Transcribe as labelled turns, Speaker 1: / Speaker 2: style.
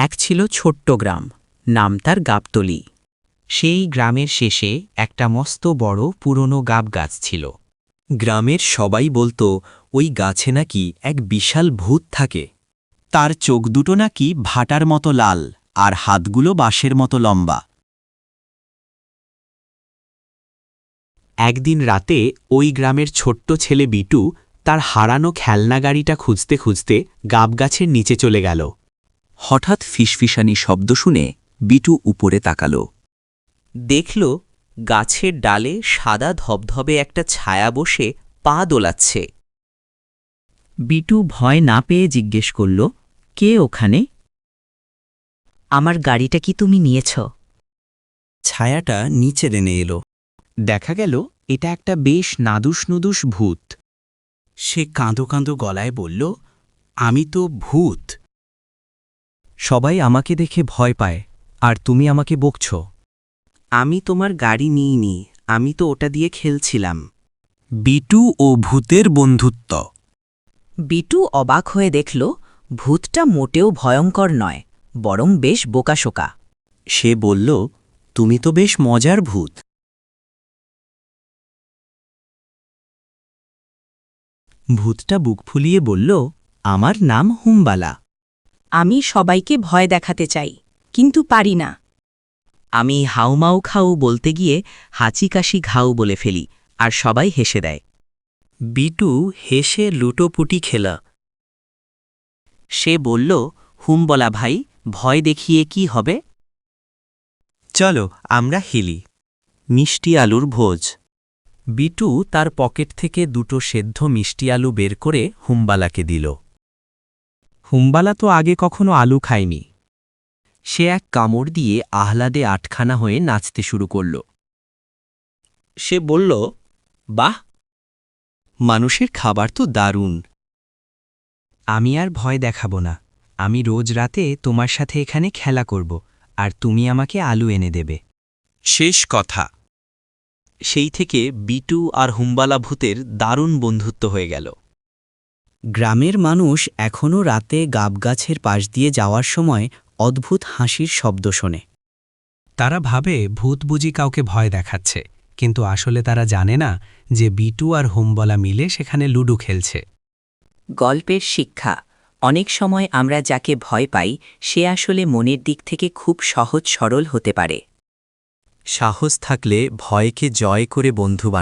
Speaker 1: এক ছিল ছোট্ট গ্রাম, নাম তার গাবতলী। সেই গ্রামের শেষে একটা মস্ত বড় পুরনো গাব গাছ ছিল।
Speaker 2: গ্রামের সবাই বলতো ওই গাছে নাকি এক বিশাল ভূত থাকে। তার চোখ দুটো নাকি ভাটার মতো লাল আর হাতগুলো বাঁশের মতো লম্বা।
Speaker 1: একদিন রাতে ওই গ্রামের ছোট্ট ছেলে বিটু তার হারানো খেলনা গাড়িটা খুঁজতে খুঁজতে গাবগাছের নিচে চলে গেল।
Speaker 2: হঠাৎ ফিসফিসানি শব্দ শুনে বিটু উপরে তাকাল।
Speaker 1: দেখল গাছের ডালে সাদা ধবধবে একটা ছায়া বসে পা দোলাচ্ছে। বিটু ভয় না পেয়ে জিজ্ঞেস করল, কে ওখানে?
Speaker 3: আমার গাড়িটা কি তুমি নিয়েছ?
Speaker 2: ছায়াটা নিচে নেমে এলো।
Speaker 1: দেখা গেল এটা একটা বেশ নাদুস নুদুস ভূত।
Speaker 4: সে কাঁদো কাঁদো গলায় বলল, আমি তো ভূত।
Speaker 2: সবাই আমাকে দেখে ভয় পায়, আর তুমি আমাকে বকছ।
Speaker 1: আমি তোমার গাড়ি নিইনি, আমি তো ওটা দিয়ে খেলছিলাম।
Speaker 4: বিটু ও ভূতের বন্ধুত্ব।
Speaker 3: বিটু অবাক হয়ে দেখল ভূতটা মোটেও ভয়ঙ্কর নয়, বরং বেশ বোকাশোকা।
Speaker 2: সে বলল, তুমি তো বেশ মজার ভূত।
Speaker 1: ভূতটা বুক ফুলিয়ে বলল, আমার নাম হুমবালা।
Speaker 3: আমি সবাইকে ভয় দেখাতে চাই, কিন্তু পারি না।
Speaker 1: আমি হাউমাউ খাউ বলতে গিয়ে হাঁচিকাশি ঘাউ বলে ফেলি, আর সবাই হেসে দেয়।
Speaker 2: বিটু হেসে লুটোপুটি খেলা।
Speaker 1: সে বলল, হুমবলা ভাই, ভয় দেখিয়ে কি হবে?
Speaker 2: চলো আমরা হেলি। মিষ্টি আলুর ভোজ। বিটু তার পকেট থেকে দুটো সেদ্ধ মিষ্টি আলু বের করে হুমবালাকে দিল। হুমবালা তো আগে কখনো আলু খায়নি। সে এক কামড় দিয়ে আহ্লাদে আটখানা হয়ে নাচতে শুরু করল। সে বলল, বাহ, মানুষের খাবার তো দারুণ।
Speaker 1: আমি আর ভয় দেখাব না। আমি রোজ রাতে তোমার সাথে এখানে খেলা করব, আর তুমি আমাকে আলু এনে দেবে।
Speaker 4: শেষ কথা।
Speaker 2: সেই থেকে বিটু আর হুমবালা ভূতের দারুণ বন্ধুত্ব হয়ে গেল।
Speaker 1: গ্রামের মানুষ এখনও রাতে গাবগাছের পাশ দিয়ে যাওয়ার সময় অদ্ভুত হাসির শব্দ শোনে।
Speaker 4: তারা ভাবে ভূত বুঝি কাউকে ভয় দেখাচ্ছে, কিন্তু আসলে তারা জানে না যে বিটু আর হুমবলা মিলে সেখানে লুডু খেলছে।
Speaker 3: গল্পের শিক্ষা: অনেক সময় আমরা যাকে ভয় পাই সে আসলে মনের দিক থেকে খুব সহজ সরল হতে পারে।
Speaker 2: সাহস থাকলে ভয়কে জয় করে বন্ধু বানানো